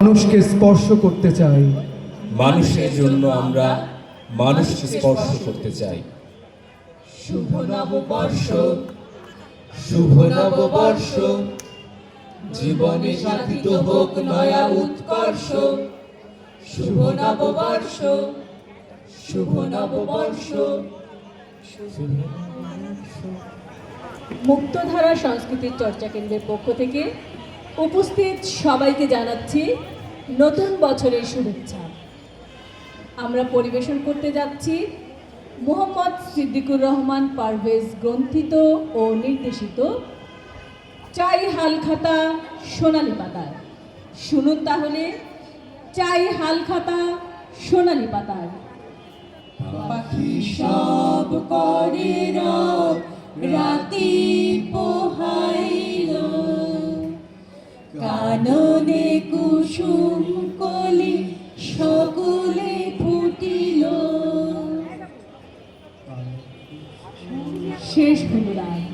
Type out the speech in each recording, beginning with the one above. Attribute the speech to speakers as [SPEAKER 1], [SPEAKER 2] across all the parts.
[SPEAKER 1] মানুষকে স্পর্শ করতে চাই।
[SPEAKER 2] মানুষের জন্য আমরা মানুষকে স্পর্শ করতে চাই।
[SPEAKER 3] শুভ নববর্ষ,
[SPEAKER 2] শুভ নববর্ষ,
[SPEAKER 3] জীবনে সাধিত হোক নয়া উৎকর্ষ। শুভ নববর্ষ, শুভ নববর্ষ।
[SPEAKER 4] মুক্তধারা সংস্কৃতির চর্চা কেন্দ্রের পক্ষ থেকে উপস্থিত সবাইকে জানাচ্ছি নতুন বছরের শুভেচ্ছা। আমরা পরিবেশন করতে যাচ্ছি মোহাম্মদ সিদ্দিকুর রহমান পারভেজ গ্রন্থিত ও নির্দেশিত চাই হালখাতা সোনালী পাতার। শুনুন তাহলে চাই হালখাতা সোনালী পাতার।
[SPEAKER 3] পাখি সব করে রব, রাতি পোহাইল, কাননে কুসুম কলি সকলে ফুটিল।
[SPEAKER 4] শেষ হল রাত,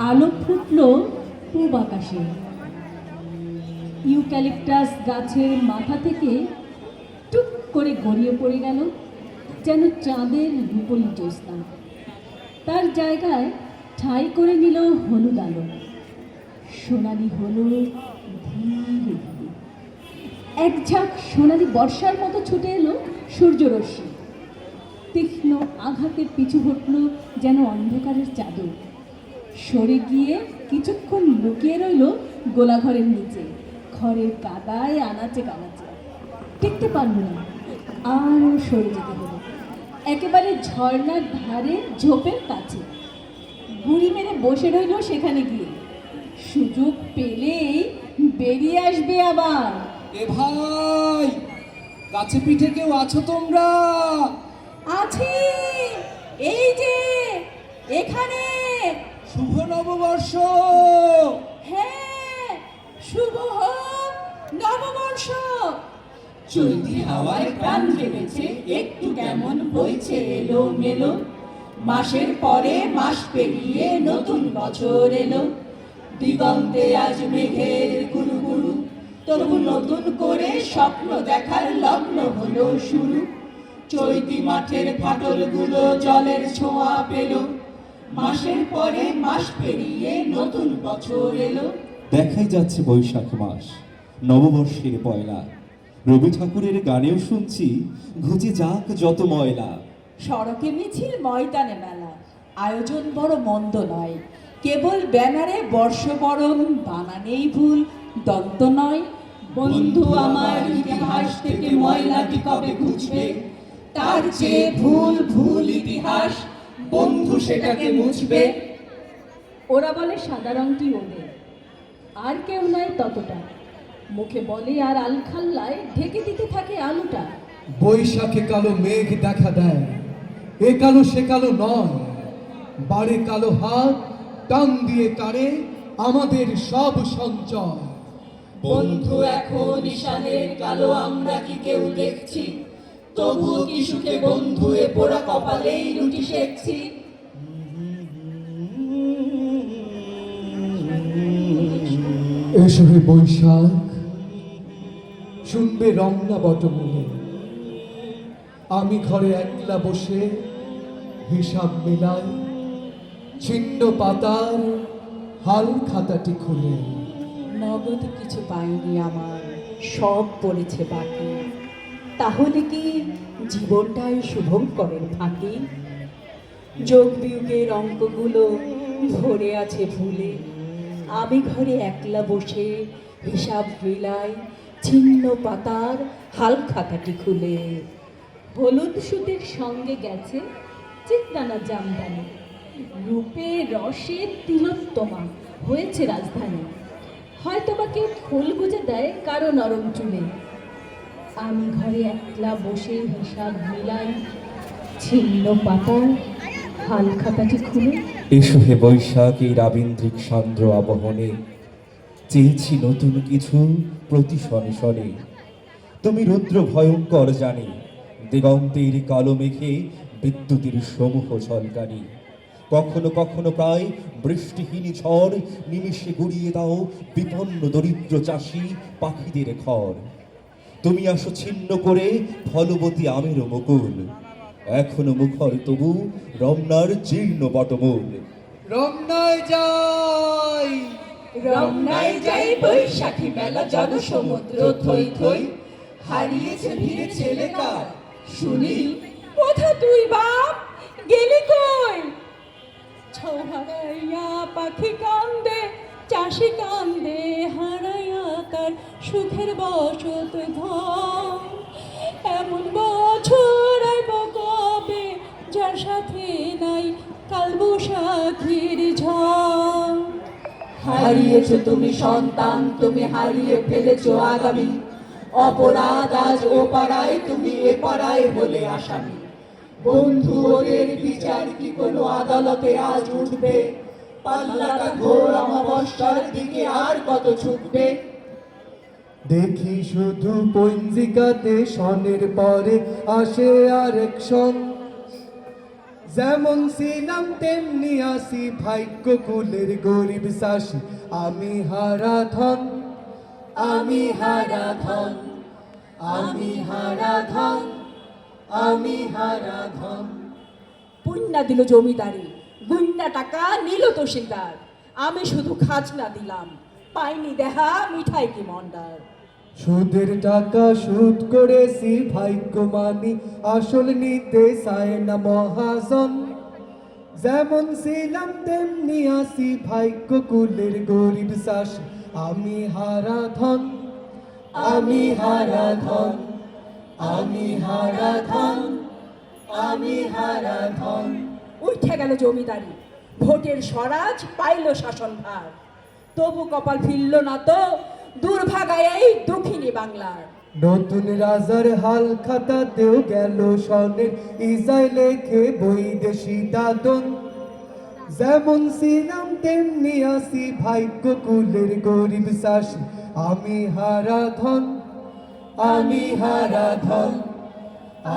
[SPEAKER 4] আলো ফুটল পূব আকাশে। ইউক্যালিপটাস গাছের মাথা থেকে টুক করে গড়িয়ে পড়ে গেল যেন চাঁদের রূপলি জ্যোৎস্না। তার জায়গায় ঠাঁই করে নিল হলুদ আলো। সোনালি হলো ধীরে ধীরে। এক ঝাঁক সোনালি বর্ষার মতো ছুটে এলো সূর্যরশ্মি। তীক্ষ্ণ আঘাতে পিছু হটল যেন অন্ধকারের চাদর। সরে গিয়ে কিছুক্ষণ লুকিয়ে রইল গোলাঘরের নিচে, ঘরের কাদায় আনাচে কানাচে। টিকতে পারল না, আরও সরে যেতে হলো একেবারে ঝর্ণার ধারে ঝোপের কাছে। গুড়ি মেরে বসে রইল সেখানে গিয়ে। সুযোগ পেলেই বেরিয়ে আসবে আবার।
[SPEAKER 5] এ ভাই, কাছে পিঠে কেউ আছো তোমরা?
[SPEAKER 4] আছি, এই যে এখানে।
[SPEAKER 5] শুভ নববর্ষ।
[SPEAKER 4] হ্যাঁ, শুভ হোক নববর্ষ।
[SPEAKER 3] চলতি হাওয়ায় প্রাণ জেগেছে, একটু কেমন বইছে এলো মেলো। মাসের পরে মাস পেরিয়ে নতুন বছর এলো। দিগন্তে আজ মেঘের গুরু গুরু, তবু নতুন করে স্বপ্ন দেখার লগ্ন হলো শুরু। চৈতি মাঠের ফাটলগুলো জলের ছোঁয়া পেল। মাসের পরে মাস পেরিয়ে নতুন বছর এলো।
[SPEAKER 2] দেখাই যাচ্ছে বৈশাখ মাস, নববর্ষের পয়লা। রবি ঠাকুরের গানেও শুনছি ঘুচে যাক যত ময়লা।
[SPEAKER 3] সড়কে মিছিল, ময়দানে মেলা, আয়োজন বড় মন্দ নয়। কেবল ব্যানারে বর্ষবরণ, বানানেই ভুল, দন্ত নয়। বন্ধু আমার, ইতিহাস থেকে ময়লাটি কবে ঘুচবে? তার চেয়ে ভুল ভুল ইতিহাস, বন্ধু সেটাকে মুছবে।
[SPEAKER 4] ওরা বলে সাদা রংটি ওদের, আর কেউ নয় ততটা। মুখে বলে আর আলখাল্লায় ঢেকে দিতে থাকে আলুটা।
[SPEAKER 1] বৈশাখে কালো মেঘ দেখা দেয়, এ কালো সে কালো নয়। বাড়ে কালো হাত, টান দিয়ে কারে আমাদের সব সঞ্চয়।
[SPEAKER 3] বন্ধু এখন ঈশানের কালো আমরা কি কেউ দেখছি? তবু কি সুখে বন্ধু এ পোড়া কপালেই রুটি সেকছি।
[SPEAKER 1] এসো হে বৈশাখ, শুনবে রমনা বটমূলে। আমি ঘরে একলা বসে হিসাব মেলাই, ছিন্ন পাতার হাল খাতাটি খুলে।
[SPEAKER 3] নগদ কিছু পাইনি আমার, সব পড়েছে বাকি। তাহলে কি জীবনটাই শুভঙ্করের ফাঁকি? যোগ বিয়োগের অঙ্কগুলো ভরে আছে ভুলে। আমি ঘরে একলা বসে হিসাব মিলাই, ছিন্ন পাতার হাল খাতাটি খুলে।
[SPEAKER 4] হলুদ সুতের সঙ্গে গেছে চিত্তানা জামদানি। রূপে রসে তিলোত্তমা হয়েছে রাজধানী। হয়তো বা কেউ ফুল গুজে দেয় কারো নরম চুলে। আমি ঘরে একলা বসে হিসাব মিলাই, ছিন্ন পাতার হাল খাতাটি খুলে।
[SPEAKER 2] এসো হে বৈশাখ, এই রাবীন্দ্রিক সান্দ্র আবহনে। চেয়েছি নতুন কিছু প্রতি শনে শনে। তুমি রুদ্র ভয়ঙ্কর জানি, দিগন্তের কালো মেঘে বিদ্যুতের সমূহ ঝলকানি। কখনো কখনো প্রায় বৃষ্টিহীন ঝড় নিমিষে গুড়িয়ে দাও বিপন্ন দরিদ্র চাষি পাখিদের ঘর। তুমি আসো ছিন্ন করে ফলবতী আমের মুকুল, এখনো মুখর তবু রমনার জীর্ণ বটমূল।
[SPEAKER 1] রমনায় যাই,
[SPEAKER 3] রমনায় যাই, বৈশাখী মেলা জনসমুদ্র থই থই, হারিয়েছে ভিড়ে ছেলেকার শুনি, কোথা তুই বাপ গেলি কই?
[SPEAKER 4] ছৌহারাইয়া পাখি কান্দে, চাষি কান্দে, হারাইয়া তার সুখের বসত ঘর। এমন বছর আইব কবে যার সাথে নাই কালবৈশাখীর ঝড়।
[SPEAKER 3] হারিয়েছো তুমি সন্তান, তুমি হারিয়ে ফেলেছো আগামী, অপরাধ আজ ও পাড়ায়, তুমি এ পাড়ায় বলে আসামি। বন্ধু ওদের বিচার কি কোনো আদালতে আজ উঠবে? পাল্লাটা ঘোর অমাবস্যার দিকে আর কত ছুটবে?
[SPEAKER 1] দেখি শুধু পঞ্জিকাতে সনের পরে আসে আরেক সন। যেমন ছিলাম তেমনি আসি, ভাগ্য কুলের গরিব চাষি আমি হারা ধন,
[SPEAKER 3] আমি হারা ধন, আমি হারা ধন, আমি হারা ধন। পুণ্যা দিল জমিদারি, গুন্না টাকা নিল তহসিলদার, আমি শুধু খাজনা দিলাম, পাইনি দেহা মিঠাই কি মন্ডার।
[SPEAKER 1] সুদের টাকা সুদ করেছি, ভাগ্য মানি আসল নিতে চায় না মহাজন। যেমন ছিলাম তেমনি আসি, ভাগ্য কুলের গরিব চাষি আমি হারা ধন,
[SPEAKER 3] আমি হারা ধন, আমি হারা ধন, আমি হারা ধন। উঠে গেল জমিদারি, ভোটের স্বরাজ পাইল শাসনভার, তবু কপাল ফিরল না তো দুর্ভাগায় এই দক্ষিণী বাংলার।
[SPEAKER 1] নতুন রাজার হাল খাতাতেও গেল সনের ইজাই লেখে বৈদেশি দাদন। যেমন ছিলাম তেমনি আসি, ভাগ্য কুলের গরিব চাষি আমি হারা ধন,
[SPEAKER 3] আমি হারা ধন,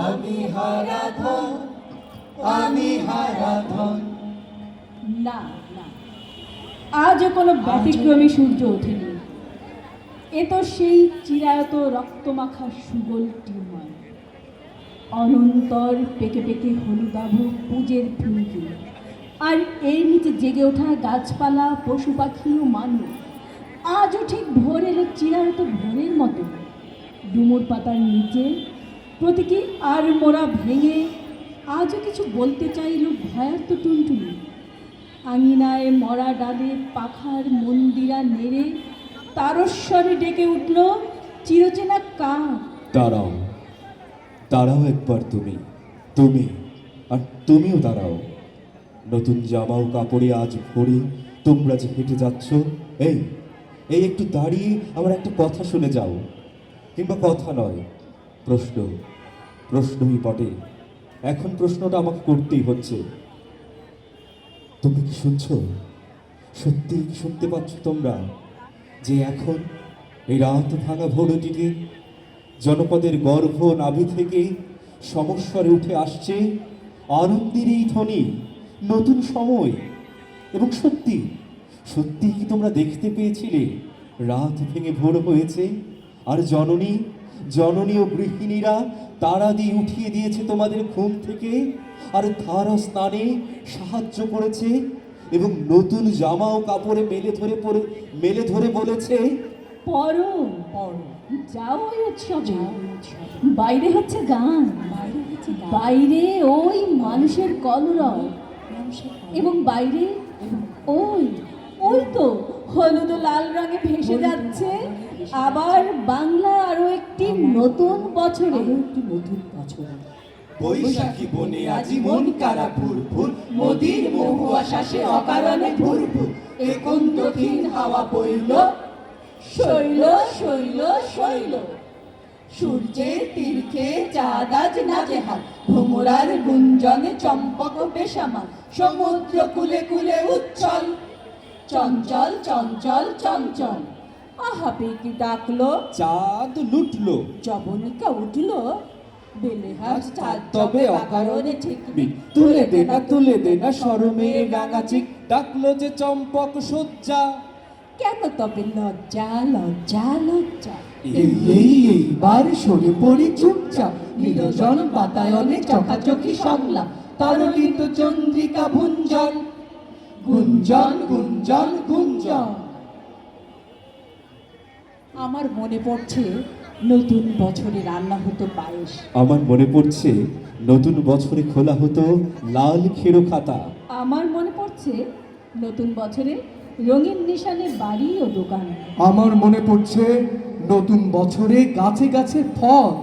[SPEAKER 3] আমি হারা ধন, আমি হারা ধন।
[SPEAKER 4] না না, আজও কোনো ব্যতিক্রমী সূর্য ওঠেনি। এ তো সেই চিরায়ত রক্তমাখা সুগোল টিউমার, অনন্তর পেকে পেকে হলুদাভ পুজের ফিনকি, আর এর নিচে জেগে ওঠা গাছপালা, পশু পাখি ও মানুষ আজও ঠিক ভোরের চিরায়ত ভোরের মতো। ডুমুর পাতার নিচে প্রতীকী আর মোড়া ভেঙে আজও কিছু বলতে চাইল ভয়ার্ত টুনটুনি। আঙিনায় মরা ডালে পাখার মন্দিরা নেড়ে তারস্বরে ডেকে উঠল চিরচেনা কাক।
[SPEAKER 2] দাঁড়াও, দাঁড়াও একবার তুমি, তুমি আর তুমিও দাঁড়াও। নতুন জামা ও কাপড়ে আজ ভোরে তোমরা যে হেঁটে যাচ্ছ, এই এই একটু দাঁড়িয়ে আমার একটা কথা শুনে যাও। কিংবা কথা নয়, প্রশ্ন, প্রশ্নই বটে। এখন প্রশ্নটা আমাকে করতেই হচ্ছে। তুমি কি শুনছো? সত্যি কি শুনতে পাচ্ছ তোমরা যে এখন এই রাত ভাঙা ভোরটিতে জনপদের গর্ভ নাভি থেকে সমস্বরে উঠে আসছে আনন্দের এই ধ্বনি, নতুন সময়। এবং সত্যি সত্যি কি তোমরা দেখতে পেয়েছিলে রাত ভেঙে ভোর হয়েছে, আর জননী জননী ও গৃহিণীরা তারা দিয়ে উঠিয়ে দিয়েছে তোমাদের ঘুম থেকে, আর ধারা স্নানে সাহায্য করেছে এবং নতুন জামা ও কাপড়ে মেলে ধরে বলেছে,
[SPEAKER 4] পরো পরো, যাও ওই উৎসবে। বাইরে হচ্ছে গান, বাইরে ওই মানুষের কলরব, এবং বাইরে ওই ওই তো হলুদ ও লাল রঙে ভেসে যাচ্ছে আবার বাংলা আরো একটি নতুন বছরে।
[SPEAKER 3] বৈশাখী বনে আজি মন কারা ফুর ফুর, মোদির মহুয়া শ্বাসে অকারণে ভুর ভুর, এ কোন দক্ষিণ হাওয়া বইল শৈল শৈল শৈল। সূর্যের তীর্থে চাঁদ আজ নাজেহাল, ভ্রমরার গুঞ্জনে চম্পক বেসামাল, সমুদ্র কুলে কুলে উচ্ছল চঞ্চল চঞ্চল চঞ্চল। আহা পেকি ডাকলো,
[SPEAKER 2] চাঁদ লুটলো,
[SPEAKER 3] জবনিকা উঠলো, বেলেহাস চাল
[SPEAKER 5] তবে অকারণে ঠিক তুলে দে না শরমের রাঙা চিক, ডাকলো যে চম্পক সজ্জা।
[SPEAKER 3] কেন তবে লজ্জা লজ্জা লজ্জা?
[SPEAKER 1] এইবার সরে পড়ি চুপচাপ, নিরজন বাতায়নে চকাচকি সংলাপ, তরলিত চন্দ্রিকা ভুঞ্জন, গুঞ্জন গুঞ্জন গুঞ্জন।
[SPEAKER 3] আমার মনে পড়ছে নতুন বছরে রান্না হতো পায়েস।
[SPEAKER 2] আমার মনে পড়ছে নতুন বছরে খোলা হতো লাল খেরো খাতা।
[SPEAKER 4] আমার মনে পড়ছে নতুন বছরে রঙিন নিশানে বাড়ি ও দোকান।
[SPEAKER 1] আমার মনে পড়ছে নতুন বছরে গাছে গাছে ফল।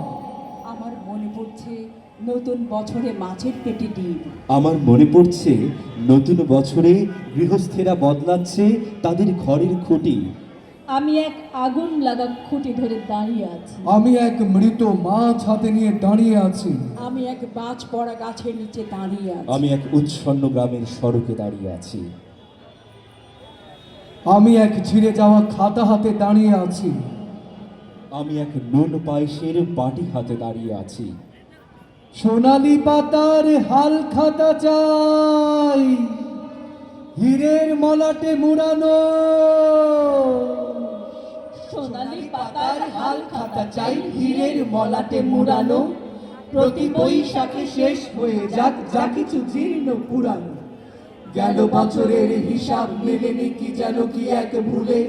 [SPEAKER 3] আমার মনে পড়ছে নতুন বছরে মাছের পেটে ডিম।
[SPEAKER 2] আমার মনে পড়ছে নতুন বছরে গৃহস্থেরা বদলাচ্ছে তাদের ঘরের খুঁটি।
[SPEAKER 4] আমি এক আগুন লাগা খুঁটি ধরে দাঁড়িয়ে আছি।
[SPEAKER 1] আমি এক মৃত মাছ হাতে নিয়ে দাঁড়িয়ে আছি।
[SPEAKER 3] আমি এক বাজ পড়া গাছের নিচে দাঁড়িয়ে আছি।
[SPEAKER 2] আমি এক উচ্ছন্ন গ্রামের সড়কে দাঁড়িয়ে আছি।
[SPEAKER 1] আমি এক ছিঁড়ে যাওয়া খাতা হাতে দাঁড়িয়ে আছি।
[SPEAKER 2] আমি এক নুন পায়েসের বাটি হাতে দাঁড়িয়ে আছি।
[SPEAKER 1] সোনালি পাতার হাল খাতা চাই, হীরের মলাটে মুড়ানো।
[SPEAKER 4] সোনালি
[SPEAKER 1] পাতার হাল খাতা চাই, হীরের মলাটে মুড়ানো। প্রতি বৈশাখে শেষ হয়ে যাক যা কিছু জীর্ণ পুরানো। গেল বছরের হিসাব মেলেনি কি যেন কি এক ভুলে,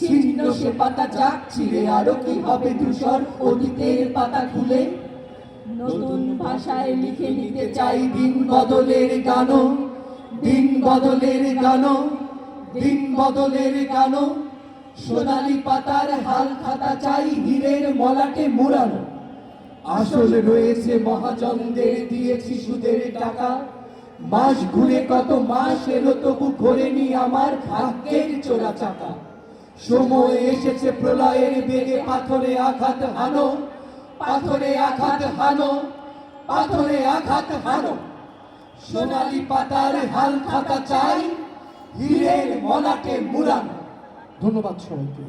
[SPEAKER 1] ছিন্ন সে পাতা যাক ছিঁড়ে আরো কি হবে ধূসর অতীতের পাতা খুলে।
[SPEAKER 4] নতুন ভাষায় লিখে নিতে
[SPEAKER 1] চাই দিন বদলের গানো, দিন বদলের গানো, দিন বদলের গানো। সোনালি পাতার হাল খাতা চাই, হীরের মলাটে মুড়ানো। আসলে রয়েছে মহাজনদের দিয়েছি সুদের টাকা, মাস ঘুরে কত মাস এলো তবু ঘোরেনি আমার ভাগ্যের চোরা চাকা। সময় এসেছে প্রলয়ের বেগে পাথরে আঘাত হানো, পাথরে আঘাত হানো, পাথরে আঘাত হানো। সোনালি পাতার হাল খাতা চাই, হীরের মলাটে মুড়ানো। ধন্যবাদ সবাইকে।